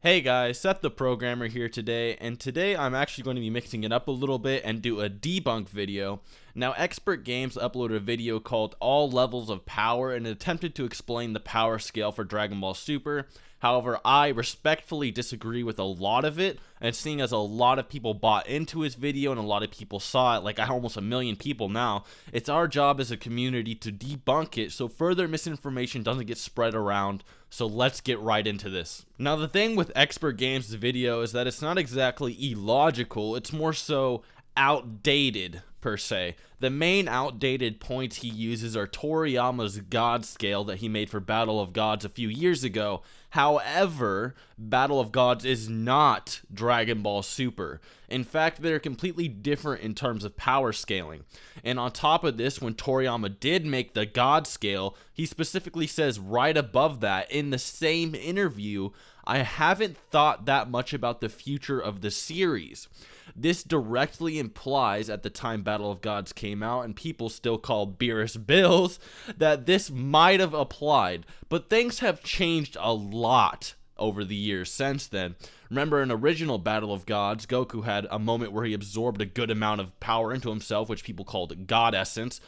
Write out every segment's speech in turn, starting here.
Hey guys, Seth the Programmer here today, and today I'm actually going to be mixing it up a little bit and do a debunk video. Now, Expergamez uploaded a video called All Levels of Power and it attempted to explain the power scale for Dragon Ball Super. However, I respectfully disagree with a lot of it, and seeing as a lot of people bought into his video and a lot of people saw it, like almost 1 million people now, it's our job as a community to debunk it so further misinformation doesn't get spread around. So let's get right into this. Now, the thing with Expergamez' video is that it's not exactly illogical, it's more so outdated per se. The main outdated points he uses are Toriyama's God Scale that he made for Battle of Gods a few years ago. However, Battle of Gods is not Dragon Ball Super. In fact, they're completely different in terms of power scaling. And on top of this, when Toriyama did make the God Scale, he specifically says right above that in the same interview, "I haven't thought that much about the future of the series." This directly implies, at the time Battle of Gods came out and people still called Beerus Bills, that this might have applied, but things have changed a lot over the years since then. Remember, in original Battle of Gods, Goku had a moment where he absorbed a good amount of power into himself, which people called God Essence,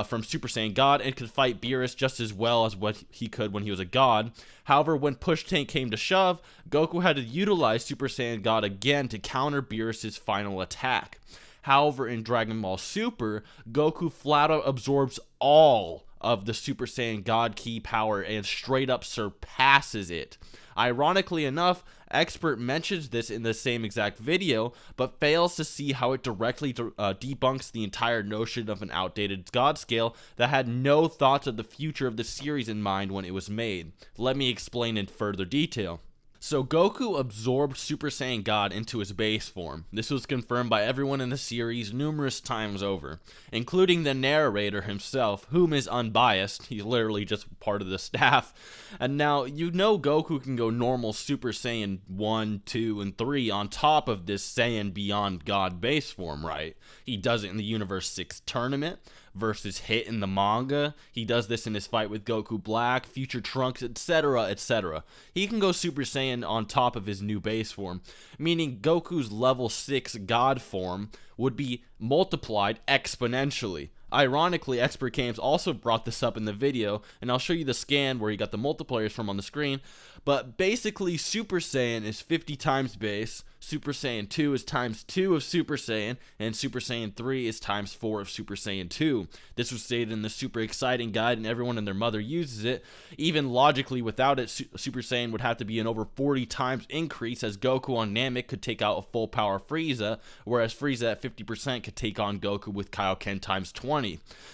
from Super Saiyan God, and could fight Beerus just as well as what he could when he was a god. However, when push came to shove, Goku had to utilize Super Saiyan God again to counter Beerus' final attack. However, in Dragon Ball Super, Goku flat out absorbs all of the Super Saiyan God Ki power and straight up surpasses it. Ironically enough, Expert mentions this in the same exact video, but fails to see how it directly debunks the entire notion of an outdated God Scale that had no thoughts of the future of the series in mind when it was made. Let me explain in further detail. So Goku absorbed Super Saiyan God into his base form. This was confirmed by everyone in the series numerous times over, including the narrator himself, whom is unbiased. He's literally just part of the staff. And now, you know Goku can go normal Super Saiyan 1, 2, and 3 on top of this Saiyan Beyond God base form, right? He does it in the Universe 6 tournament versus Hit in the manga. He does this in his fight with Goku Black, Future Trunks, etc., etc. He can go Super Saiyan on top of his new base form, meaning Goku's level 6 God form would be multiplied exponentially. Ironically, Expergamez also brought this up in the video, and I'll show you the scan where he got the multipliers from on the screen, but basically Super Saiyan is 50 times base, Super Saiyan 2 is times 2 of Super Saiyan, and Super Saiyan 3 is times 4 of Super Saiyan 2. This was stated in the Super Exciting Guide, and everyone and their mother uses it. Even logically, without it, Super Saiyan would have to be an over 40 times increase, as Goku on Namek could take out a full power Frieza, whereas Frieza at 50% could take on Goku with Kaioken times 20.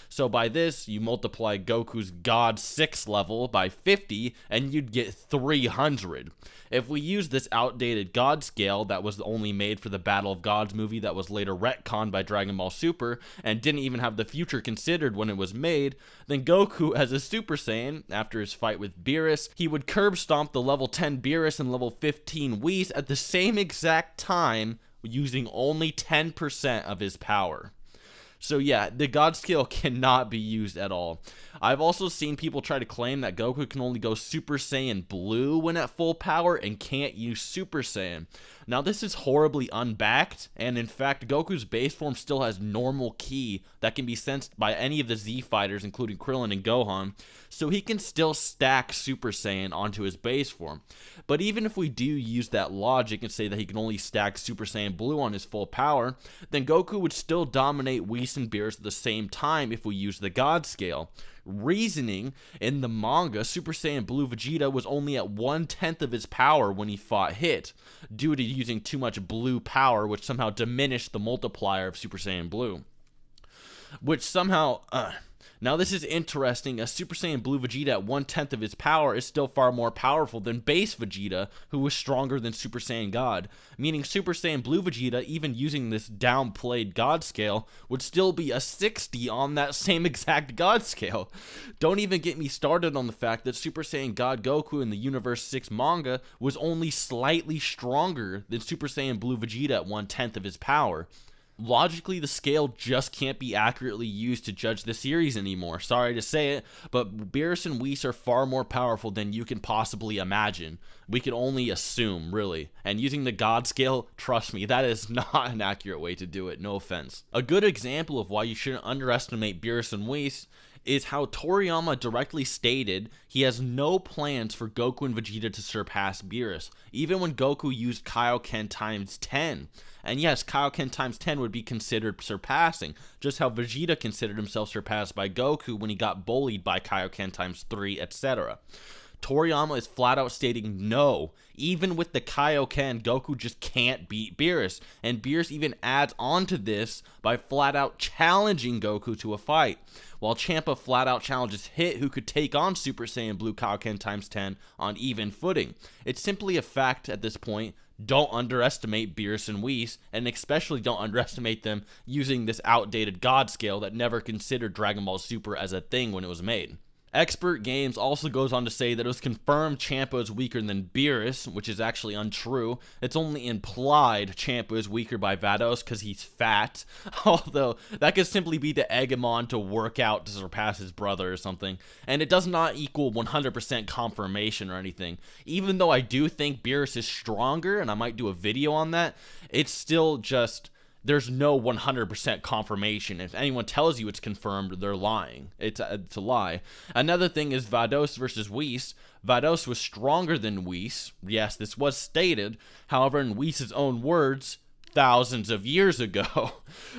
So by this, you multiply Goku's God 6 level by 50, and you'd get 300. If we use this outdated God Scale that was only made for the Battle of Gods movie that was later retconned by Dragon Ball Super and didn't even have the future considered when it was made, then Goku as a Super Saiyan, after his fight with Beerus, he would curb stomp the level 10 Beerus and level 15 Whis at the same exact time using only 10% of his power. So yeah, the God Scale cannot be used at all. I've also seen people try to claim that Goku can only go Super Saiyan Blue when at full power and can't use Super Saiyan. Now this is horribly unbacked, and in fact Goku's base form still has normal ki that can be sensed by any of the Z fighters including Krillin and Gohan, so he can still stack Super Saiyan onto his base form. But even if we do use that logic and say that he can only stack Super Saiyan Blue on his full power, then Goku would still dominate Whis and Beerus at the same time if we use the God Scale. Reasoning, in the manga, Super Saiyan Blue Vegeta was only at 1/10 of his power when he fought Hit, due to using too much blue power, which somehow diminished the multiplier of Super Saiyan Blue. Which somehow, now this is interesting, as Super Saiyan Blue Vegeta at 1/10 of his power is still far more powerful than base Vegeta, who was stronger than Super Saiyan God, meaning Super Saiyan Blue Vegeta, even using this downplayed God Scale, would still be a 60 on that same exact God Scale. Don't even get me started on the fact that Super Saiyan God Goku in the Universe 6 manga was only slightly stronger than Super Saiyan Blue Vegeta at 1/10 of his power. Logically, the scale just can't be accurately used to judge the series anymore. Sorry to say it, but Beerus and Whis are far more powerful than you can possibly imagine. We can only assume, really. And using the God Scale, trust me, that is not an accurate way to do it, no offense. A good example of why you shouldn't underestimate Beerus and Whis is how Toriyama directly stated he has no plans for Goku and Vegeta to surpass Beerus, even when Goku used Kaioken times 10. And yes, Kaioken times 10 would be considered surpassing, just how Vegeta considered himself surpassed by Goku when he got bullied by Kaioken times 3, etc. Toriyama is flat out stating no. Even with the Kaioken, Goku just can't beat Beerus. And Beerus even adds on to this by flat out challenging Goku to a fight. While Champa flat out challenges Hit, who could take on Super Saiyan Blue Kaioken times 10 on even footing. It's simply a fact at this point. Don't underestimate Beerus and Whis, and especially don't underestimate them using this outdated God Scale that never considered Dragon Ball Super as a thing when it was made. Expergamez also goes on to say that it was confirmed Champa is weaker than Beerus, which is actually untrue. It's only implied Champa is weaker by Vados because he's fat, although that could simply be to egg him on to work out to surpass his brother or something, and it does not equal 100% confirmation or anything. Even though I do think Beerus is stronger, and I might do a video on that, it's still just... there's no 100% confirmation. If anyone tells you it's confirmed, they're lying. It's a lie. Another thing is Vados versus Whis. Vados was stronger than Whis. Yes, this was stated. However, in Whis' own words, thousands of years ago.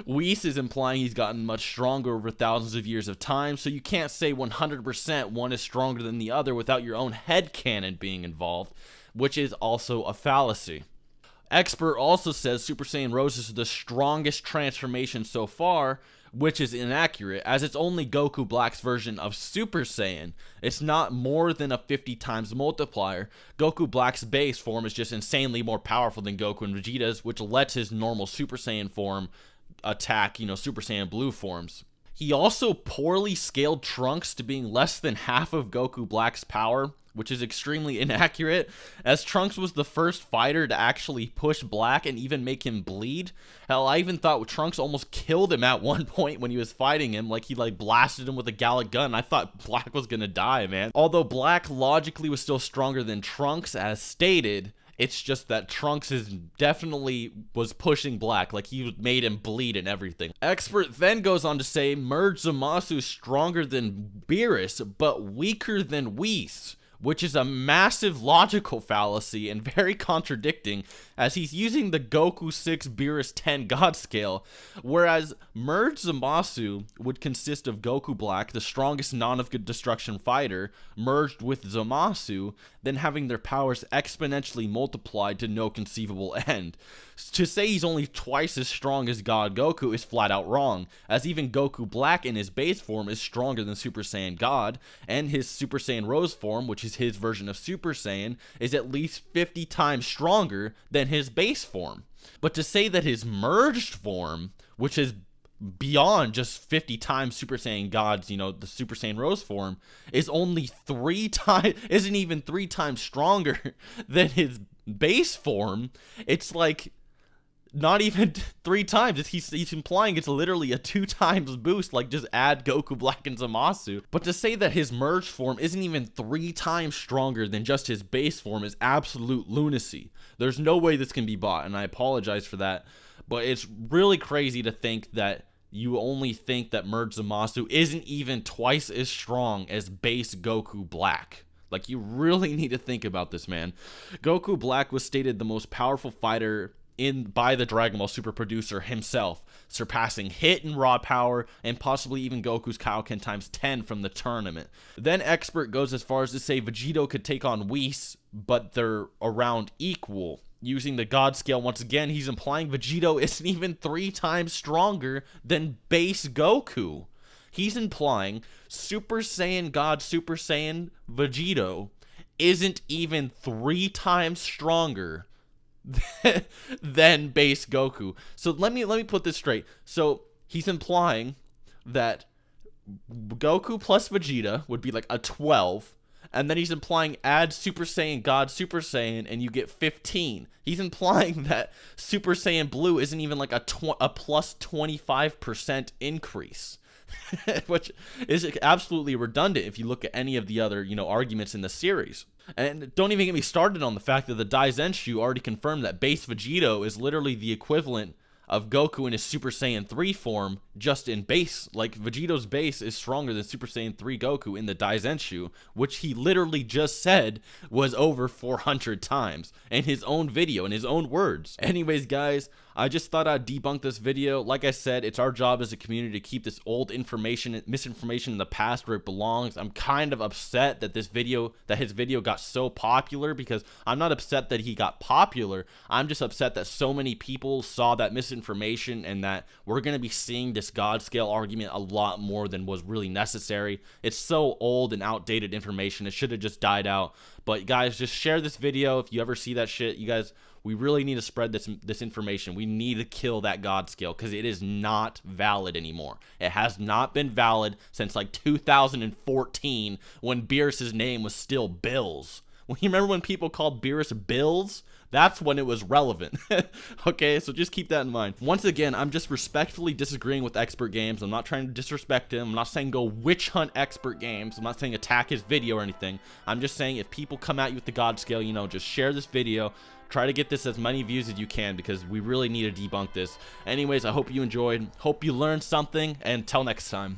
Whis is implying he's gotten much stronger over thousands of years of time, so you can't say 100% one is stronger than the other without your own headcanon being involved, which is also a fallacy. Expert also says Super Saiyan Rose is the strongest transformation so far, which is inaccurate, as it's only Goku Black's version of Super Saiyan. It's not more than a 50 times multiplier. Goku Black's base form is just insanely more powerful than Goku and Vegeta's, which lets his normal Super Saiyan form attack, Super Saiyan Blue forms. He also poorly scaled Trunks to being less than half of Goku Black's power, which is extremely inaccurate, as Trunks was the first fighter to actually push Black and even make him bleed. Hell, I even thought Trunks almost killed him at one point when he was fighting him, like he blasted him with a Gallic gun. I thought Black was gonna die, man. Although Black logically was still stronger than Trunks, as stated, it's just that Trunks definitely was pushing Black, like he made him bleed and everything. Expert then goes on to say Merge Zamasu is stronger than Beerus, but weaker than Whis, which is a massive logical fallacy and very contradicting, as he's using the Goku 6 Beerus 10 God Scale, whereas Merge Zamasu would consist of Goku Black, the strongest non-of-destruction fighter, merged with Zamasu, then having their powers exponentially multiplied to no conceivable end. To say he's only twice as strong as God Goku is flat out wrong, as even Goku Black in his base form is stronger than Super Saiyan God, and his Super Saiyan Rose form, which is his version of Super Saiyan, is at least 50 times stronger than his base form. But to say that his merged form, which is beyond just 50 times Super Saiyan God's, the Super Saiyan Rose form, is only 3 times, isn't even 3 times stronger than his base form, it's like not even 3 times. He's implying it's literally a 2 times boost, like just add Goku Black and Zamasu. But to say that his merged form isn't even 3 times stronger than just his base form is absolute lunacy. There's no way this can be bought, and I apologize for that. But it's really crazy to think that you only think that Merge Zamasu isn't even twice as strong as base Goku Black. Like, you really need to think about this, man. Goku Black was stated the most powerful fighter by the Dragon Ball Super producer himself, surpassing Hit in raw power and possibly even Goku's Kaioken times 10 from the tournament. Then Expert goes as far as to say Vegito could take on Whis, but they're around equal. Using the God Scale once again, he's implying Vegito isn't even 3 times stronger than base Goku. He's implying Super Saiyan God Super Saiyan Vegito isn't even 3 times stronger than base Goku. So let me put this straight. So he's implying that Goku plus Vegeta would be like a 12, And then he's implying add Super Saiyan God Super Saiyan and you get 15. He's implying that Super Saiyan Blue isn't even like a plus 25% increase. Which is absolutely redundant if you look at any of the other, arguments in the series. And don't even get me started on the fact that the Daizenshu already confirmed that base Vegito is literally the equivalent of Goku in his Super Saiyan 3 form, just in base. Like, Vegito's base is stronger than Super Saiyan 3 Goku in the Daizenshu, which he literally just said was over 400 times in his own video, in his own words. Anyways, guys, I just thought I'd debunk this video. Like I said, it's our job as a community to keep this old misinformation in the past where it belongs. I'm kind of upset that his video got so popular, because I'm not upset that he got popular. I'm just upset that so many people saw that misinformation and that we're going to be seeing this God Scale argument a lot more than was really necessary. It's so old and outdated information. It should have just died out. But guys, just share this video if you ever see that shit. You guys, we really need to spread this information. We need to kill that God Scale because it is not valid anymore. It has not been valid since like 2014 when Beerus' name was still Bills. You remember when people called Beerus Bills? That's when it was relevant. Okay, so just keep that in mind. Once again, I'm just respectfully disagreeing with Expergamez. I'm not trying to disrespect him. I'm not saying go witch hunt Expergamez. I'm not saying attack his video or anything. I'm just saying if people come at you with the God Scale, just share this video. Try to get this as many views as you can because we really need to debunk this. Anyways, I hope you enjoyed. Hope you learned something, and until next time.